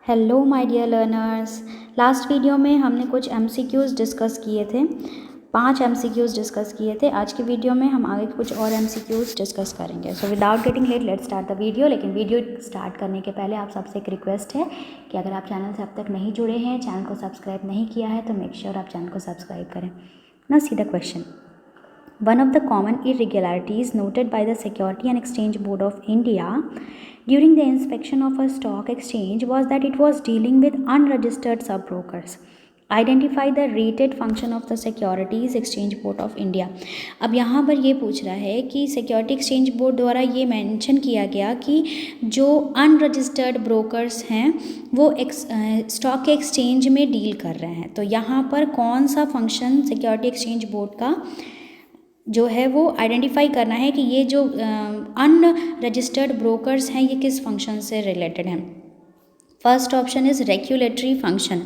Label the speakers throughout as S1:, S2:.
S1: Hello my dear learners. Last video में हमने कुछ एमसीक्यूज़ डिस्कस किए थे, 5 एमसीक्यूज़ डिस्कस किए थे। आज की वीडियो में हम आगे कुछ और एमसीक्यूज़ डिस्कस करेंगे। So without getting let let's start the video. लेकिन वीडियो स्टार्ट करने के पहले आप सबसे एक रिक्वेस्ट है कि अगर आप चैनल से अब तक नहीं जुड़े हैं, चैनल को सब्सक्राइब नहीं किया है, तो मेक श्योर आप चैनल को सब्सक्राइब करें। Now see the question. One of the common irregularities noted by the Security and Exchange Board of India during the inspection of a stock exchange was that it was dealing with unregistered sub-brokers. Identify the rated function of the Securities Exchange Board of India. अब यहाँ पर ये पूछ रहा है कि security exchange board द्वारा ये मेंशन किया गया कि जो अनरजिस्टर्ड ब्रोकर्स हैं वो स्टॉक के एक्सचेंज में डील कर रहे हैं। तो यहाँ पर कौन सा फंक्शन सिक्योरिटी एक्सचेंज बोर्ड का जो है वो आइडेंटिफाई करना है कि ये जो अनरजिस्टर्ड ब्रोकर्स हैं ये किस फंक्शन से रिलेटेड हैं। First option is regulatory function.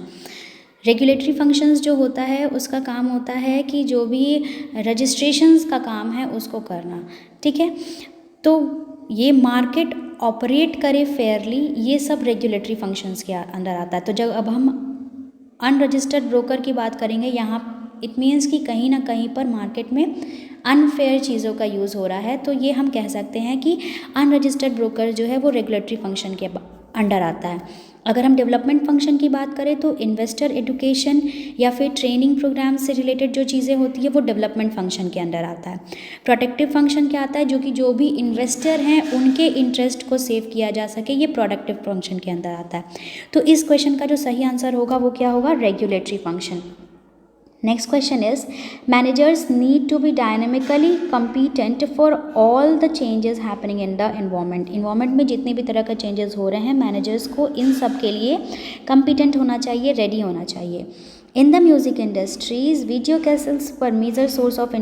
S1: Regulatory functions जो होता है उसका काम होता है कि जो भी रजिस्ट्रेशंस का काम है उसको करना, ठीक है। तो ये मार्केट ऑपरेट करे फेयरली, ये सब रेगुलेटरी फंक्शंस के अंदर आता है। तो जब अब हम अनरजिस्टर्ड ब्रोकर की बात करेंगे, यहाँ इट मीन्स कि कहीं ना कहीं पर मार्केट में अनफेयर चीज़ों का यूज़ हो रहा है। तो ये हम कह सकते हैं कि अनरजिस्टर्ड ब्रोकर जो है वो रेगुलेटरी फंक्शन के अंडर आता है। अगर हम डेवलपमेंट फंक्शन की बात करें तो इन्वेस्टर एजुकेशन या फिर ट्रेनिंग प्रोग्राम से रिलेटेड जो चीज़ें होती है वो डेवलपमेंट फंक्शन के अंदर आता है। प्रोटेक्टिव फंक्शन क्या आता है, जो कि जो भी इन्वेस्टर हैं उनके इंटरेस्ट को सेव किया जा सके, ये प्रोडक्टिव फंक्शन के अंदर आता है। तो इस क्वेश्चन का जो सही आंसर होगा वो क्या होगा, regulatory function. Next question is, managers need to be dynamically competent for all the changes happening in the environment. Environment में जितने भी तरह का changes हो रहे हैं, managers को इन सब के लिए competent होना चाहिए, ready होना चाहिए. In the music industries, video cassettes were major source of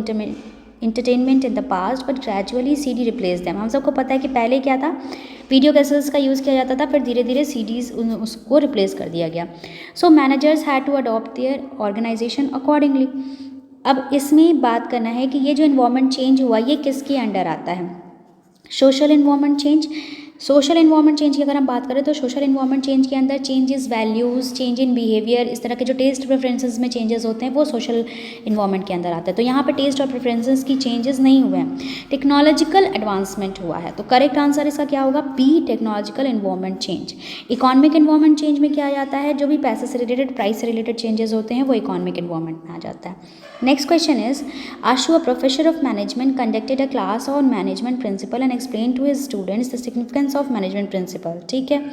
S1: entertainment in the past, but gradually CD replaced them. हम सबको पता है कि पहले क्या था, वीडियो कैसेट्स का यूज़ किया जाता था, फिर धीरे धीरे सीडीज़ उसको रिप्लेस कर दिया गया। So managers had to adopt their organisation accordingly. अब इसमें बात करना है कि ये जो इन्वायरमेंट चेंज हुआ ये किसके अंडर आता है, social environment change. Social environment change की अगर हम बात करें तो सोशल इन्वायरमेंट चेंज के अंदर changes values, change in behaviour, इस तरह के जो टेस्ट प्रेफरेंसेस में चेंजेस होते हैं वो सोशल इन्वायरमेंट के अंदर आता है। तो यहाँ पे टेस्ट और प्रेफरेंसेस की चेंजेस नहीं हुए हैं, टेक्नोलॉजिकल एडवांसमेंट हुआ है। तो करेक्ट आंसर इसका क्या होगा, b, technological environment change. Economic environment change में क्या आ जाता है, जो भी पैसे से रिलेटेड, प्राइस से रिलेटेड चेंजेस होते हैं वो इकोनॉमिक इन्वायरमेंट में आ जाता है। Next question is, Ashu, a professor of management, conducted a class on management principle and explain to his students the significance of management principle, ठीक है।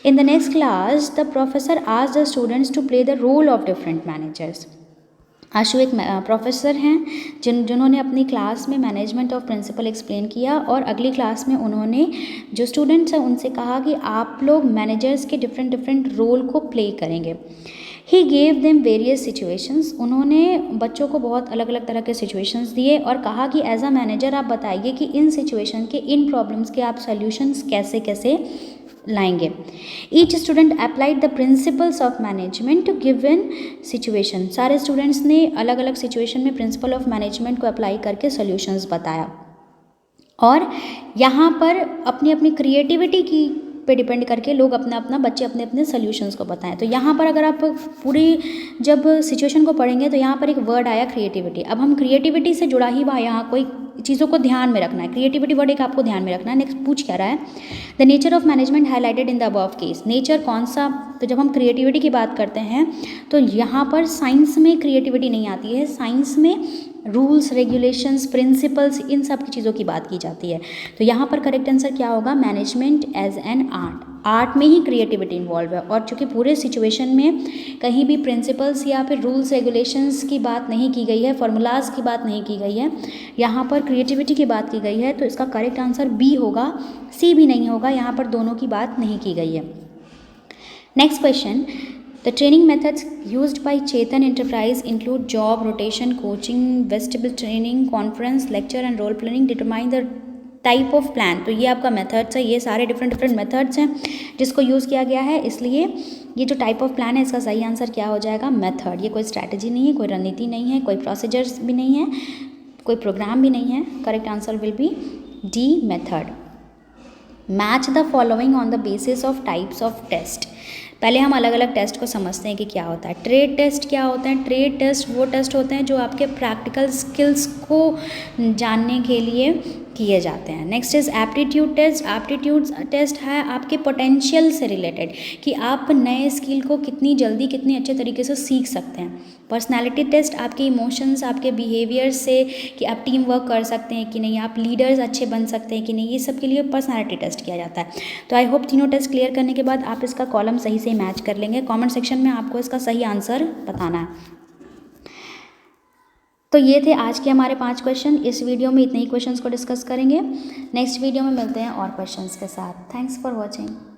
S1: In the next class the professor asked the students to play the role of different managers. Ashu एक professor हैं जिन्होंने अपनी class में management of principal explain किया, और अगली क्लास में उन्होंने जो स्टूडेंट्स हैं उनसे कहा कि आप लोग मैनेजर्स के डिफरेंट रोल को प्ले करेंगे। He gave them various situations. उन्होंने बच्चों को बहुत अलग अलग तरह के सिचुएशंस दिए और कहा कि एज अ मैनेजर आप बताइए कि इन सिचुएशन के, इन प्रॉब्लम्स के आप सॉल्यूशंस कैसे कैसे लाएंगे। Each student applied the principles of management to given situation. सारे स्टूडेंट्स ने अलग अलग सिचुएशन में प्रिंसिपल ऑफ मैनेजमेंट को अप्लाई करके सॉल्यूशंस बताया, और यहाँ पर अपनी अपनी क्रिएटिविटी की पे डिपेंड करके लोग बच्चे अपने अपने सॉल्यूशंस को बताएं। तो यहाँ पर अगर आप पूरी जब सिचुएशन को पढ़ेंगे तो यहाँ पर एक वर्ड आया क्रिएटिविटी। अब हम क्रिएटिविटी से जुड़ा ही हुआ यहाँ कोई चीज़ों को ध्यान में रखना है, क्रिएटिविटी वर्ड एक आपको ध्यान में रखना है। नेक्स्ट पूछ क्या रहा है, the nature of management highlighted in the above case. Nature कौन सा, तो जब हम क्रिएटिविटी की बात करते हैं तो यहाँ पर साइंस में क्रिएटिविटी नहीं आती है, साइंस में रूल्स, रेगुलेशंस, प्रिंसिपल्स, इन सब की चीज़ों की बात की जाती है। तो यहाँ पर करेक्ट आंसर क्या होगा, management as an art. Art में ही क्रिएटिविटी इन्वॉल्व है, और चूँकि पूरे सिचुएशन में कहीं भी प्रिंसिपल्स या फिर रूल्स रेगुलेशंस की बात नहीं की गई है, फॉर्मूलाज की बात नहीं की गई है, यहाँ पर क्रिएटिविटी की बात की गई है। तो इसका करेक्ट आंसर बी होगा, सी भी नहीं होगा, यहाँ पर दोनों की बात नहीं की गई है। Next question, the training methods used by Chetan Enterprise include job rotation, coaching, vestibular training, conference, lecture and role planning. Determine the type of plan. तो ये आपका मेथड्स है, ये सारे डिफरेंट मेथड्स हैं जिसको यूज़ किया गया है, इसलिए ये जो टाइप ऑफ प्लान है इसका सही आंसर क्या हो जाएगा, मेथड। ये कोई स्ट्रैटेजी नहीं है, कोई रणनीति नहीं है, कोई प्रोसीजर्स भी नहीं है, कोई प्रोग्राम भी नहीं है। Correct answer will be D, method. Match the following on the basis of types of test. पहले हम अलग अलग टेस्ट को समझते हैं कि क्या होता है। ट्रेड टेस्ट क्या होते हैं? ट्रेड टेस्ट वो टेस्ट होते हैं जो आपके प्रैक्टिकल स्किल्स को जानने के लिए किए जाते हैं। Next is aptitude test. Aptitude test है आपके पोटेंशियल से रिलेटेड कि आप नए स्किल को कितनी जल्दी कितनी अच्छे तरीके से सीख सकते हैं। पर्सनालिटी टेस्ट आपके इमोशंस, आपके बिहेवियर से कि आप टीम वर्क कर सकते हैं कि नहीं, आप लीडर्स अच्छे बन सकते हैं कि नहीं, ये सब के लिए पर्सनालिटी टेस्ट किया जाता है। तो आई होप तीनों टेस्ट क्लियर करने के बाद आप इसका कॉलम सही से मैच कर लेंगे। कमेंट सेक्शन में आपको इसका सही आंसर बताना है। तो ये थे आज के हमारे 5 क्वेश्चन। इस वीडियो में इतने ही क्वेश्चंस को डिस्कस करेंगे। नेक्स्ट वीडियो में मिलते हैं और क्वेश्चंस के साथ। Thanks for watching.